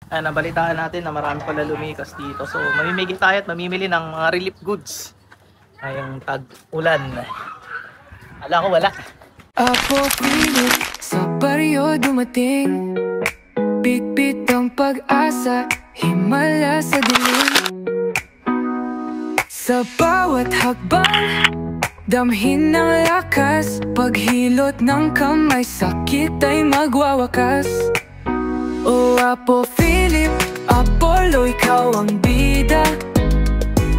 Nabalitaan natin na marami pala lumikas dito. So, mamimigay tayo at mamimili ng mga relief goods. Ngayong tag-ulan. Ala ko wala. Apo pilit sa baryo dumating, bit-bit ang pag-asa, himala sa dilim. Sa bawat hakbang, damhin ng lakas, paghilot ng kamay, sakit ay magwawakas. O Apo Philip, Apollo, ikaw ang bida,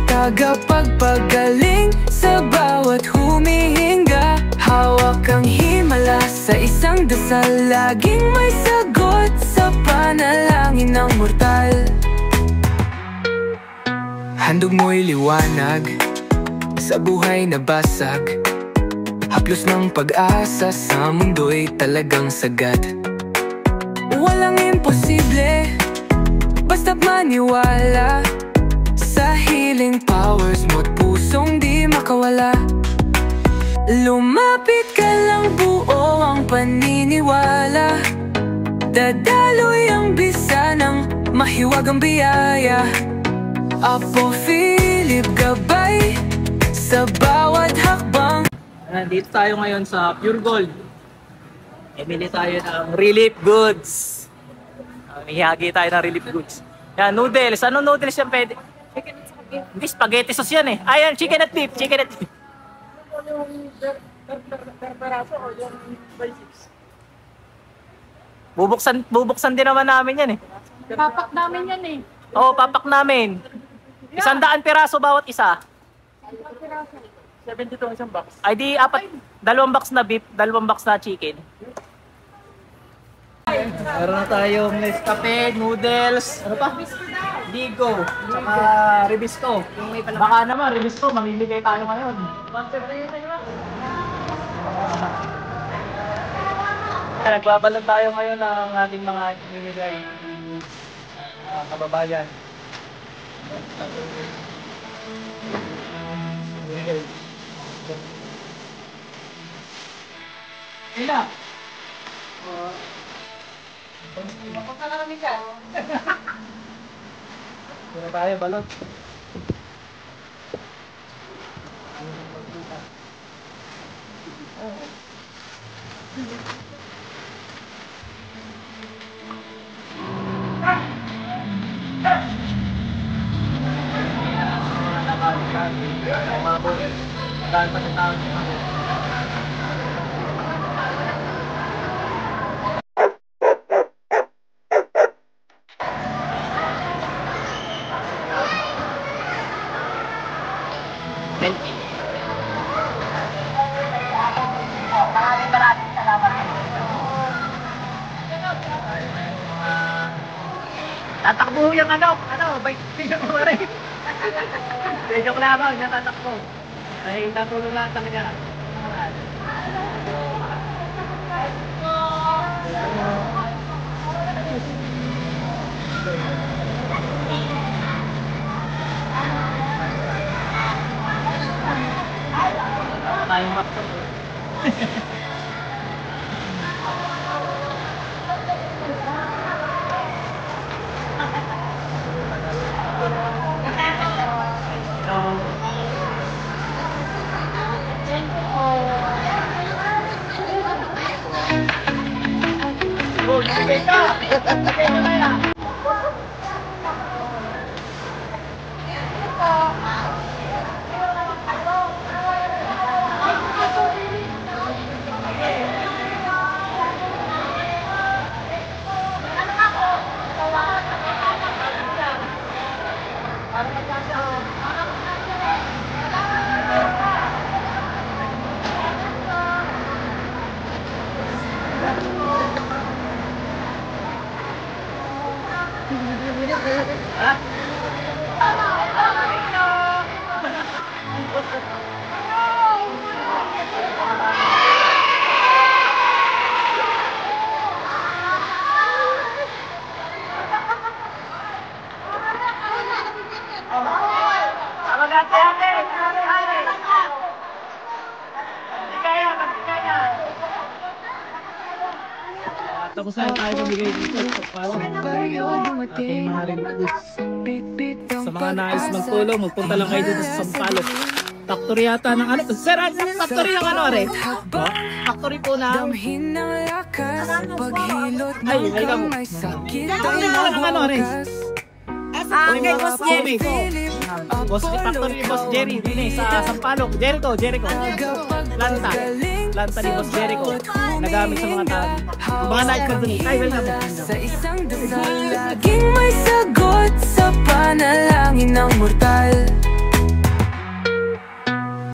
tagapagpagaling sa bawat humihinga. Hawak ang himala sa isang dasal, laging may sagot sa panalangin ng mortal. Handog mo'y liwanag sa buhay na basag, haplos ng pag-asa sa mundo'y talagang sagad. Walang imposible, basta't maniwala sa healing powers mo't pusong di makawala. Lumapit ka lang, buo ang paniniwala, dadaloy ang bisa ng mahiwagang biyaya. Apo Philip, gabay sa bawat hakbang. Nandito tayo ngayon sa Pure Gold. Emili tayo ng relief goods. Hihagi tayo ng relief goods. Yan, noodles. Anong noodles yan pwede? Chicken at spaghetti. Hindi, spaghetti sauce yan eh. Ayan, chicken at beef. Chicken at beef. Yung peraso o yung by 6? Bubuksan din naman namin yan eh. Papak namin yan eh. Oo, papak namin. 100 piraso bawat isa. 72 ang isang box. Ay di, dalawang box na beef, dalawang box na chicken. Meron na tayong Nescafe, noodles, ano pa? Bigo, saka Ribisco. Baka naman, Ribisco, mamimigay tayo ngayon. Nagbabalot tayo ngayon ng ating mga imimigay kababayan. Ina! Mapunta na kami ka. Muna tayo, balot. Dahil pa sa tao. Tatakbo yung bike tingnan mo rin. Medyo klabaw, niya tatakbo. Ay, natulong lang sa kanya. Tayong makto. Oh, sige ka! Sige mo na yan! Tapos na tayo bumigay dito para ating mga rin sa mga nais magtulong, magpunta lang kayo dito sa Sampaloc. Factory yata ng ano? Sir, factory ng ano rin? Factory po ng... Damhin ng lakas, paghilot Ay, ng may kamo. kamay, sakit Factory ay ng ano rin? Kay Boss Jerry. Boss Factory ni Boss Jerry, din eh, sa Sampaloc. Jericho. Planta ni Boss Jericho. Nagamit sa mga tao. Mga night ka dun. Ay, welcome. Sa isang dasal, laging may sagot sa panalangin ng mortal.